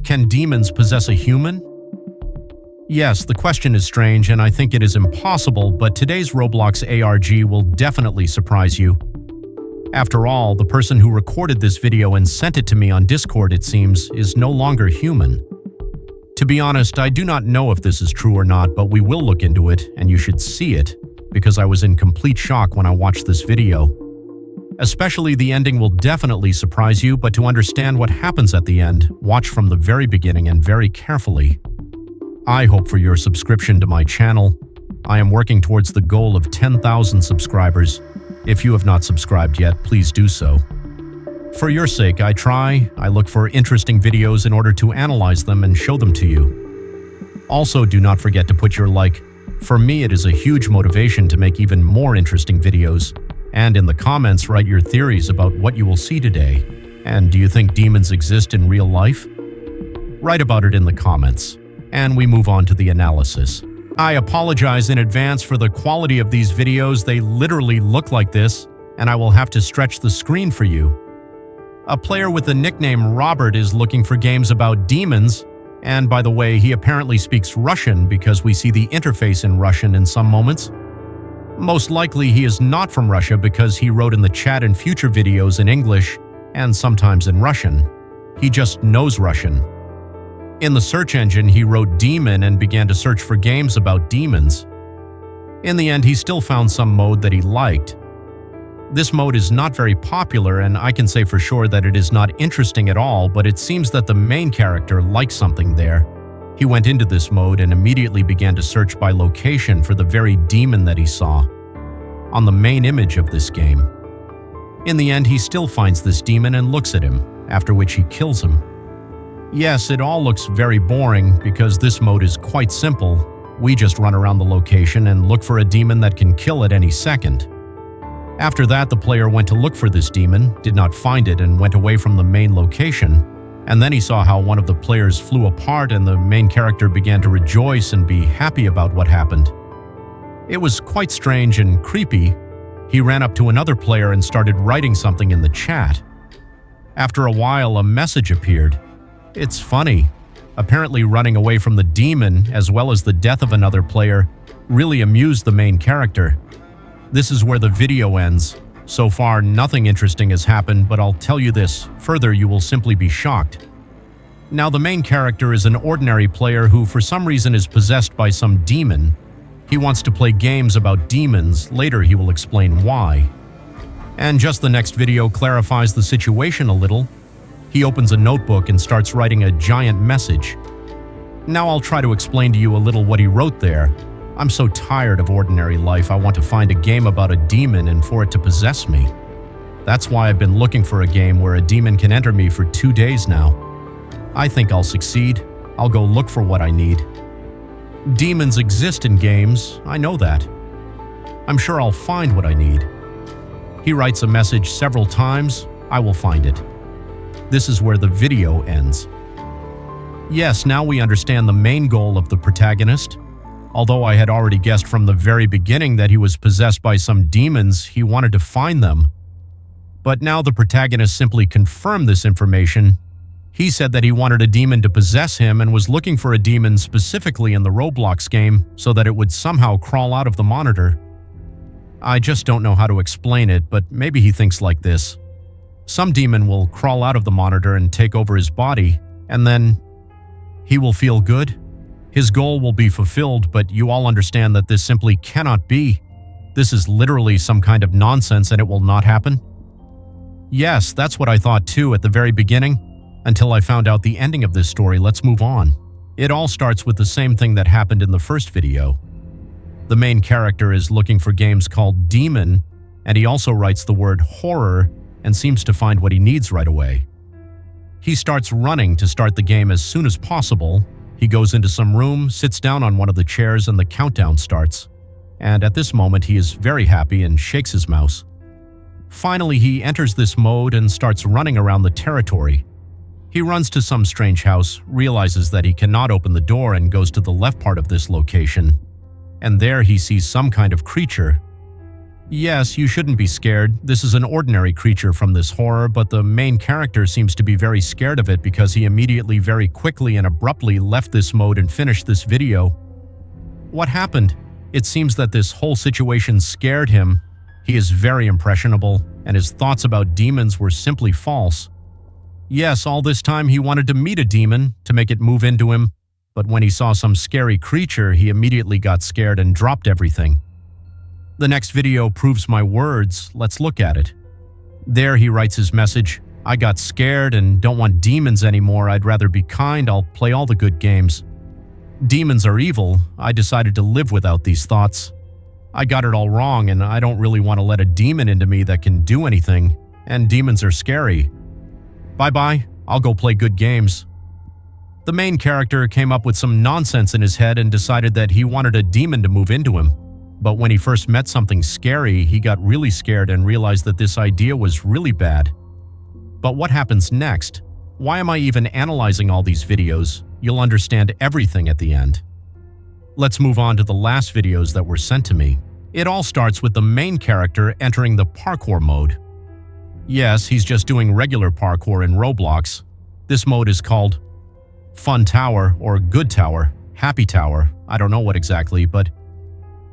Can demons possess a human? Yes, the question is strange and I think it is impossible, but today's Roblox ARG will definitely surprise you. After all, the person who recorded this video and sent it to me on Discord, it seems, is no longer human. To be honest, I do not know if this is true or not, but we will look into it and you should see it, because I was in complete shock when I watched this video. Especially the ending will definitely surprise you, but to understand what happens at the end, watch from the very beginning and very carefully. I hope for your subscription to my channel. I am working towards the goal of 10,000 subscribers. If you have not subscribed yet, please do so. For your sake, I look for interesting videos in order to analyze them and show them to you. Also, do not forget to put your like. For me, it is a huge motivation to make even more interesting videos. And in the comments, write your theories about what you will see today. And do you think demons exist in real life? Write about it in the comments. And we move on to the analysis. I apologize in advance for the quality of these videos. They literally look like this, and I will have to stretch the screen for you. A player with the nickname Robert is looking for games about demons, and by the way, he apparently speaks Russian because we see the interface in Russian in some moments. Most likely he is not from Russia because he wrote in the chat in future videos in English and sometimes in Russian. He just knows Russian. In the search engine, he wrote demon and began to search for games about demons. In the end, he still found some mode that he liked. This mode is not very popular, and I can say for sure that it is not interesting at all, but it seems that the main character liked something there. He went into this mode and immediately began to search by location for the very demon that he saw on the main image of this game. In the end, he still finds this demon and looks at him, after which he kills him. Yes, it all looks very boring because this mode is quite simple. We just run around the location and look for a demon that can kill at any second. After that, the player went to look for this demon, did not find it, and went away from the main location. And then he saw how one of the players flew apart and the main character began to rejoice and be happy about what happened. It was quite strange and creepy. He ran up to another player and started writing something in the chat. After a while, a message appeared. It's funny. Apparently running away from the demon, as well as the death of another player, really amused the main character. This is where the video ends. So far, nothing interesting has happened, but I'll tell you this, further you will simply be shocked. Now, the main character is an ordinary player who for some reason is possessed by some demon. He wants to play games about demons, later he will explain why. And just the next video clarifies the situation a little. He opens a notebook and starts writing a giant message. Now I'll try to explain to you a little what he wrote there. I'm so tired of ordinary life, I want to find a game about a demon and for it to possess me. That's why I've been looking for a game where a demon can enter me for 2 days now. I think I'll succeed. I'll go look for what I need. Demons exist in games, I know that. I'm sure I'll find what I need. He writes a message several times, I will find it. This is where the video ends. Yes, now we understand the main goal of the protagonist. Although I had already guessed from the very beginning that he was possessed by some demons, he wanted to find them. But now the protagonist simply confirmed this information. He said that he wanted a demon to possess him and was looking for a demon specifically in the Roblox game so that it would somehow crawl out of the monitor. I just don't know how to explain it, but maybe he thinks like this. Some demon will crawl out of the monitor and take over his body, and then he will feel good. His goal will be fulfilled, but you all understand that this simply cannot be. This is literally some kind of nonsense and it will not happen. Yes, that's what I thought too at the very beginning, until I found out the ending of this story. Let's move on. It all starts with the same thing that happened in the first video. The main character is looking for games called Demon, and he also writes the word horror and seems to find what he needs right away. He starts running to start the game as soon as possible. He goes into some room, sits down on one of the chairs, and the countdown starts. And at this moment, he is very happy and shakes his mouse. Finally, he enters this mode and starts running around the territory. He runs to some strange house, realizes that he cannot open the door, and goes to the left part of this location. And there he sees some kind of creature. Yes, you shouldn't be scared. This is an ordinary creature from this horror, but the main character seems to be very scared of it because he immediately, very quickly and abruptly left this mode and finished this video. What happened? It seems that this whole situation scared him. He is very impressionable, and his thoughts about demons were simply false. Yes, all this time he wanted to meet a demon, to make it move into him, but when he saw some scary creature, he immediately got scared and dropped everything. The next video proves my words. Let's look at it. There he writes his message, "I got scared and don't want demons anymore. I'd rather be kind. I'll play all the good games. Demons are evil. I decided to live without these thoughts. I got it all wrong and I don't really want to let a demon into me that can do anything. And demons are scary. Bye-bye. I'll go play good games." The main character came up with some nonsense in his head and decided that he wanted a demon to move into him. But when he first met something scary, he got really scared and realized that this idea was really bad. But what happens next? Why am I even analyzing all these videos? You'll understand everything at the end. Let's move on to the last videos that were sent to me. It all starts with the main character entering the parkour mode. Yes, he's just doing regular parkour in Roblox. This mode is called Fun Tower or Good Tower, Happy Tower, I don't know what exactly, but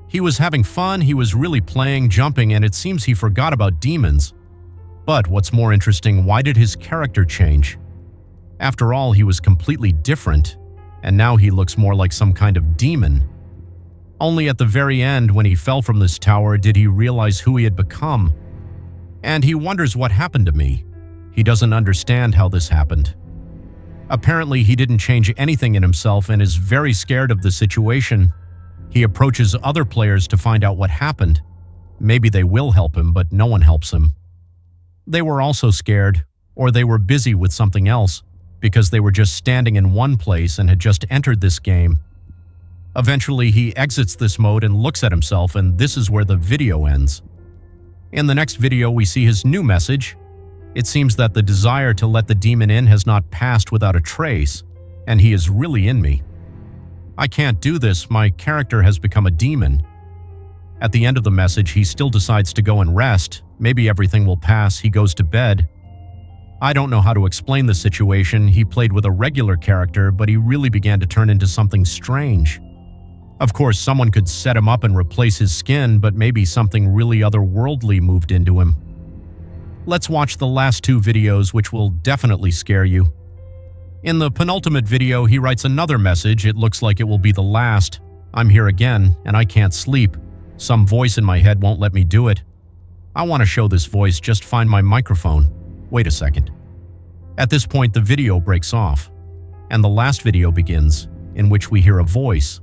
he was having fun, he was really playing, jumping, and it seems he forgot about demons. But what's more interesting, why did his character change? After all, he was completely different, and now he looks more like some kind of demon. Only at the very end, when he fell from this tower, did he realize who he had become. And he wonders what happened to me. He doesn't understand how this happened. Apparently, he didn't change anything in himself and is very scared of the situation. He approaches other players to find out what happened. Maybe they will help him, but no one helps him. They were also scared, or they were busy with something else, because they were just standing in one place and had just entered this game. Eventually, he exits this mode and looks at himself, and this is where the video ends. In the next video, we see his new message. It seems that the desire to let the demon in has not passed without a trace, and he is really in me. I can't do this, my character has become a demon. At the end of the message, he still decides to go and rest. Maybe everything will pass, he goes to bed. I don't know how to explain the situation. He played with a regular character, but he really began to turn into something strange. Of course, someone could set him up and replace his skin, but maybe something really otherworldly moved into him. Let's watch the last two videos, which will definitely scare you. In the penultimate video, he writes another message. It looks like it will be the last. "I'm here again, and I can't sleep. Some voice in my head won't let me do it. I want to show this voice, just find my microphone. Wait a second." At this point, the video breaks off, and the last video begins, in which we hear a voice.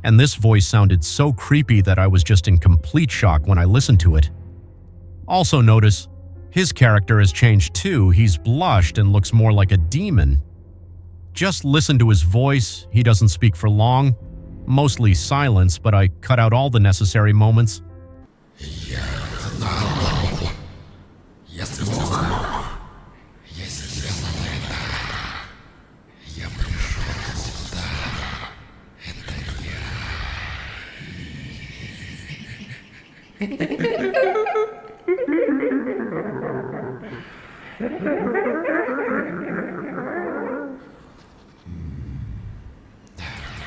And this voice sounded so creepy that I was just in complete shock when I listened to it. Also notice, his character has changed too. He's blushed and looks more like a demon. Just listen to his voice. He doesn't speak for long, mostly silence, but I cut out all the necessary moments.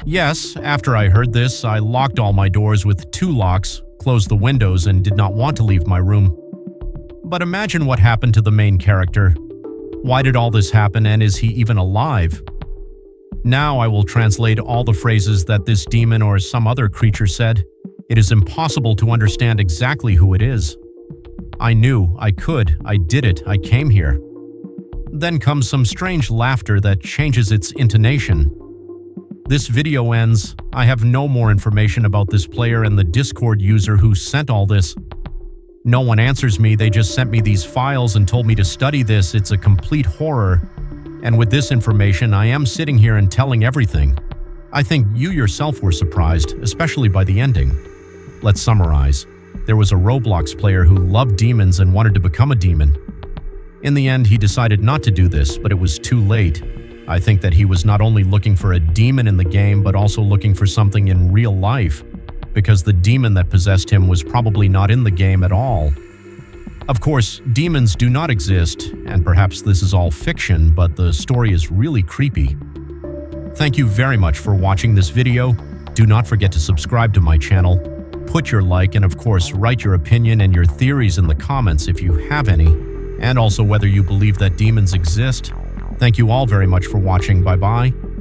Yes, after I heard this, I locked all my doors with 2 locks, closed the windows, and did not want to leave my room. But imagine what happened to the main character. Why did all this happen, and is he even alive? Now I will translate all the phrases that this demon or some other creature said. It is impossible to understand exactly who it is. I knew, I could, I did it, I came here. Then comes some strange laughter that changes its intonation. This video ends. I have no more information about this player and the Discord user who sent all this. No one answers me, they just sent me these files and told me to study this. It's a complete horror. And with this information, I am sitting here and telling everything. I think you yourself were surprised, especially by the ending. Let's summarize. There was a Roblox player who loved demons and wanted to become a demon. In the end, he decided not to do this, but it was too late. I think that he was not only looking for a demon in the game, but also looking for something in real life. because the demon that possessed him was probably not in the game at all. Of course, demons do not exist, and perhaps this is all fiction, but the story is really creepy. Thank you very much for watching this video. Do not forget to subscribe to my channel, put your like, and of course, write your opinion and your theories in the comments if you have any, and also whether you believe that demons exist. Thank you all very much for watching. Bye-bye.